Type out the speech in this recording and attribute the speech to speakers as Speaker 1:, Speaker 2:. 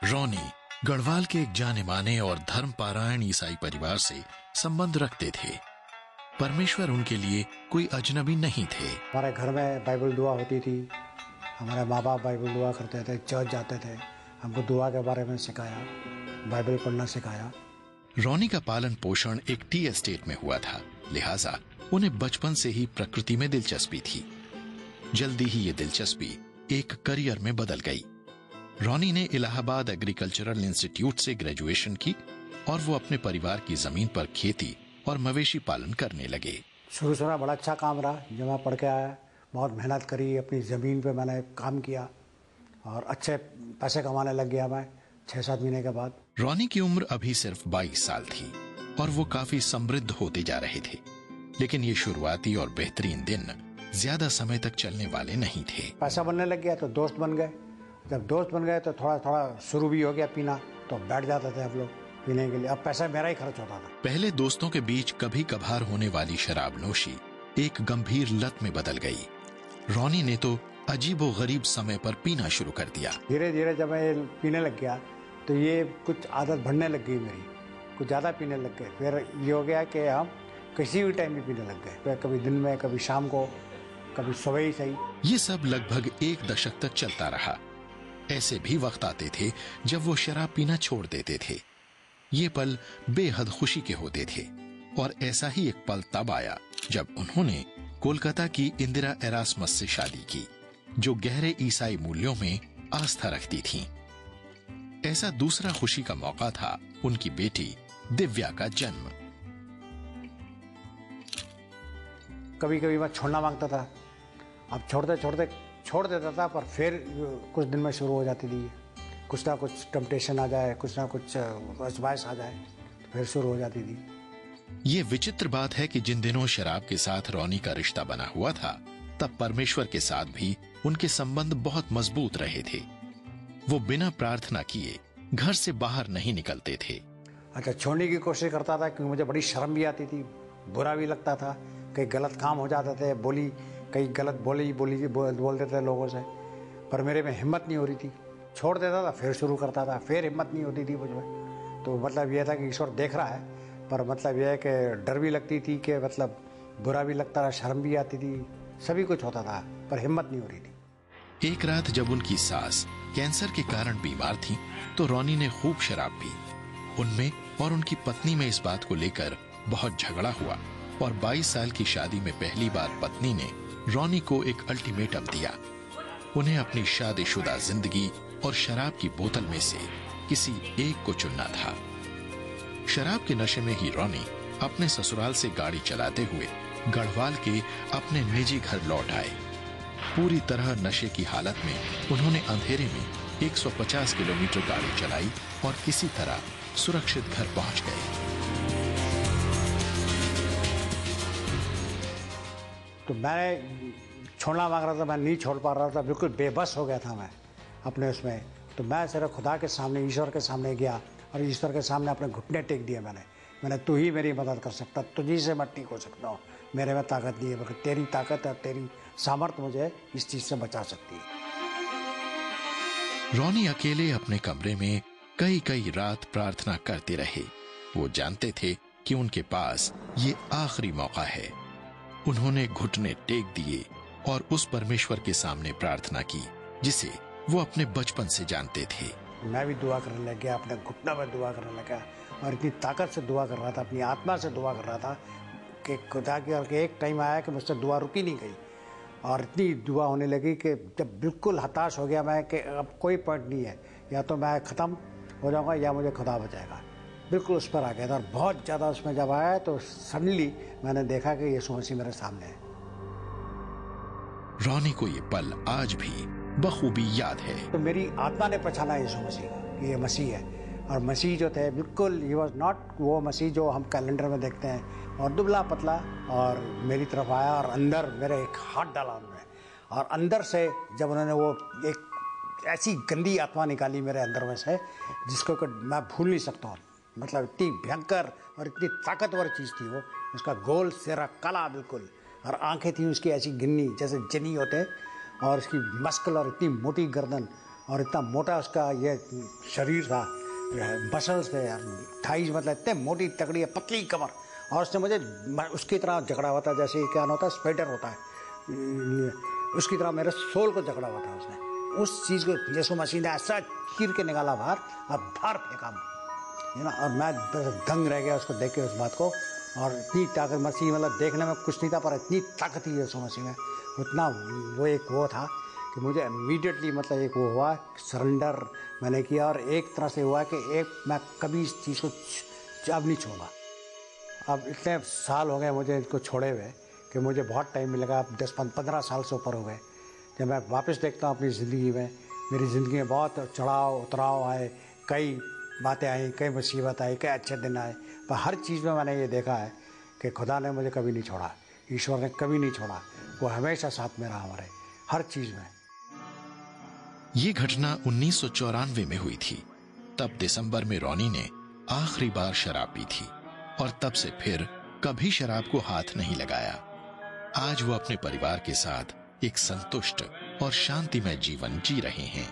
Speaker 1: Ronnie Garhwal के एक जाने माने और धर्मपारायण ईसाई परिवार से संबंध रखते थे। परमेश्वर उनके लिए कोई अजनबी नहीं थे।
Speaker 2: हमारे घर में बाइबल दुआ होती थी। हमारे माँ बाप बाइबल दुआ करते थे, चर्च जाते थे, हमको दुआ के बारे में सिखाया, बाइबल पढ़ना सिखाया।
Speaker 1: रॉनी का पालन पोषण एक टी एस्टेट में हुआ था, लिहाजा उन्हें बचपन से ही प्रकृति में दिलचस्पी थी। जल्दी ही ये दिलचस्पी एक करियर में बदल गई। रॉनी ने इलाहाबाद एग्रीकल्चरल इंस्टीट्यूट से ग्रेजुएशन की और वो अपने परिवार की जमीन पर खेती और मवेशी पालन करने लगे।
Speaker 2: शुरू से बड़ा अच्छा काम रहा। जब मैं पढ़ के आया, बहुत मेहनत करी, अपनी ज़मीन पे मैंने काम किया और अच्छे पैसे कमाने लग गया मैं 6-7 महीने के बाद।
Speaker 1: रॉनी की उम्र अभी सिर्फ 22 साल थी और वो काफी समृद्ध होते जा रहे थे, लेकिन ये शुरुआती और बेहतरीन दिन ज्यादा समय तक चलने वाले नहीं थे।
Speaker 2: पैसा बनने लग गया तो दोस्त बन गए। जब दोस्त बन गए तो थोड़ा थोड़ा शुरू भी हो गया पीना, तो बैठ जाते थे हम लोग पीने के लिए। अब पैसा मेरा ही खर्च होता था।
Speaker 1: पहले दोस्तों के बीच कभी कभार होने वाली शराब नोशी एक गंभीर लत में बदल गई। रॉनी ने तो अजीबो गरीब समय पर पीना शुरू कर दिया।
Speaker 2: धीरे धीरे जब मैं पीने लग गया तो ये कुछ आदत बढ़ने लग गई मेरी, कुछ ज़्यादा पीने लग गए। फिर ये हो गया कि हम किसी भी टाइम भी पीने लग गए, कभी दिन में, कभी शाम को, कभी सुबह ही सही।
Speaker 1: ये सब लगभग 1 दशक तक चलता रहा। ऐसे भी वक्त आते थे जब वो शराब पीना छोड़ देते थे। ये पल बेहद खुशी के होते थे और ऐसा ही एक पल तब आया जब उन्होंने कोलकाता की इंदिरा एरास्मस से शादी की, जो गहरे ईसाई मूल्यों में आस्था रखती थीं। ऐसा दूसरा खुशी का मौका था उनकी बेटी दिव्या का जन्म।
Speaker 2: कभी कभी मैं छोड़ना मांगता था, अब छोड़ते छोड़ते छोड़ देता था, पर फिर कुछ दिन में शुरू हो जाती थी। कुछ ना कुछ टेम्पटेशन आ जाए, कुछ ना कुछ आजमाइश आ जाए, तो फिर शुरू हो जाती थी।
Speaker 1: ये विचित्र बात है कि जिन दिनों शराब के साथ रॉनी का रिश्ता बना हुआ था, तब परमेश्वर के साथ भी उनके संबंध बहुत मजबूत रहे थे। वो बिना प्रार्थना किए घर से बाहर नहीं निकलते थे।
Speaker 2: अच्छा, छोड़ने की कोशिश करता था क्योंकि मुझे बड़ी शर्म भी आती थी, बुरा भी लगता था। कई गलत काम हो जाते थे, कई गलत बोलते थे लोगों से, पर मेरे में हिम्मत नहीं हो रही थी। छोड़ देता था, फिर शुरू करता था, फिर हिम्मत नहीं होती थी मुझ में। तो मतलब यह था कि ईश्वर देख रहा है, पर मतलब यह है कि डर भी लगती थी, कि मतलब बुरा भी लगता था, शर्म भी आती थी, सभी कुछ होता था, पर हिम्मत नहीं हो रही थी।
Speaker 1: एक रात जब उनकी सास कैंसर के कारण बीमार थी, तो रॉनी ने खूब शराब पी। उनमें और उनकी पत्नी में इस बात को लेकर बहुत झगड़ा हुआ और 22 साल की शादी में पहली बार पत्नी ने रॉनी को एक अल्टीमेटम दिया। उन्हें अपनी शादीशुदा जिंदगी और शराब की बोतल में से किसी एक को चुनना था। शराब के नशे में ही रॉनी अपने ससुराल से गाड़ी चलाते हुए गढ़वाल के अपने निजी घर लौट आए। पूरी तरह नशे की हालत में उन्होंने अंधेरे में 150 किलोमीटर गाड़ी चलाई और किसी तरह सुरक्षित घर पहुंच गए।
Speaker 2: तो मैं छोड़ना मांग रहा था, मैं नहीं छोड़ पा रहा था, बिल्कुल बेबस हो गया था मैं अपने उसमें। तो मैं सिर्फ खुदा के सामने, ईश्वर के सामने गया और ईश्वर के सामने अपने घुटने टेक दिए मैंने तू ही मेरी मदद कर सकता, तुझी से मैं ठीक हो सकता हूँ, मेरे में ताकत नहीं है, मगर तेरी ताकत है, तेरी सामर्थ्य मुझे इस चीज़ से बचा सकती है।
Speaker 1: रॉनी अकेले अपने कमरे में कई रात प्रार्थना करते रहे। वो जानते थे कि उनके पास ये आखिरी मौका है। उन्होंने घुटने टेक दिए और उस परमेश्वर के सामने प्रार्थना की जिसे वो अपने बचपन से जानते थे।
Speaker 2: मैं भी दुआ करने लग गया, अपने घुटना में दुआ करने लगा और इतनी ताकत से दुआ कर रहा था, अपनी आत्मा से दुआ कर रहा था कि खुदा के एक टाइम आया कि मुझसे दुआ रुकी नहीं गई और इतनी दुआ होने लगी कि जब बिल्कुल हताश हो गया मैं कि अब कोई पॉइंट नहीं है, या तो मैं ख़त्म हो जाऊँगा या मुझे खुदा बचाएगा। बिल्कुल उस पर आ गया था और बहुत ज़्यादा उसमें जब आया तो सडनली मैंने देखा कि यीशु मसीह मेरे सामने है।
Speaker 1: रॉनी को ये पल आज भी बखूबी याद है।
Speaker 2: तो मेरी आत्मा ने पहचाना यीशु मसीह कि ये मसीह है, और मसीह जो थे बिल्कुल ही वॉज नॉट वो मसीह जो हम कैलेंडर में देखते हैं, और दुबला पतला, और मेरी तरफ आया और अंदर मेरे एक हाथ डाला उन्होंने, और अंदर से जब उन्होंने वो एक ऐसी गंदी आत्मा निकाली मेरे अंदर में से जिसको मैं भूल नहीं सकता हूँ। मतलब इतनी भयंकर और इतनी ताकतवर चीज़ थी वो। उसका गोल चेहरा काला बिल्कुल, और आंखें थी उसकी ऐसी गिन्नी जैसे जनी होते, और उसकी मस्कुलर इतनी मोटी गर्दन और इतना मोटा उसका ये शरीर था, मसल्स थे यार, थाइज मतलब इतने मोटी तगड़ी पतली कमर, और उसने मुझे उसकी तरह जकड़ा हुआ था, जैसे क्या होता है स्पाइडर होता है, उसकी तरह मेरे सोल को जकड़ा हुआ था उसने। उस चीज़ को जैसो मशीन ने ऐसा चीर के निकाला बाहर, अब बाहर फेंका है ना, और मैं दंग रह गया उसको देख के उस बात को। और इतनी ताकत मसीह, मतलब देखने में कुछ नहीं था पर इतनी ताकत ही है उस मसीह में, उतना वो एक वो था कि मुझे इमीडिएटली मतलब एक वो हुआ, सरेंडर मैंने किया, और एक तरह से हुआ कि एक मैं कभी इस चीज़ को अब नहीं छोड़ा। अब इतने साल हो गए मुझे इनको छोड़े हुए कि मुझे बहुत टाइम मिलेगा, अब 10-15 साल से ऊपर हो गए। जब मैं वापस देखता हूँ अपनी ज़िंदगी में, मेरी ज़िंदगी में बहुत चढ़ाव उतराव आए, कई बातें आई, कई मुसीबत आई, कई अच्छे दिन आए, पर हर चीज़ में मैंने ये देखा है कि खुदा ने मुझे कभी नहीं छोड़ा, ईश्वर ने कभी नहीं छोड़ा, वो हमेशा साथ में रहा हमारे हर चीज़ में।
Speaker 1: ये घटना 1994 में हुई थी। तब दिसंबर में रॉनी ने आखिरी बार शराब पी थी और तब से फिर कभी शराब को हाथ नहीं लगाया। आज वो अपने परिवार के साथ एक संतुष्ट और शांतिमय जीवन जी रहे हैं।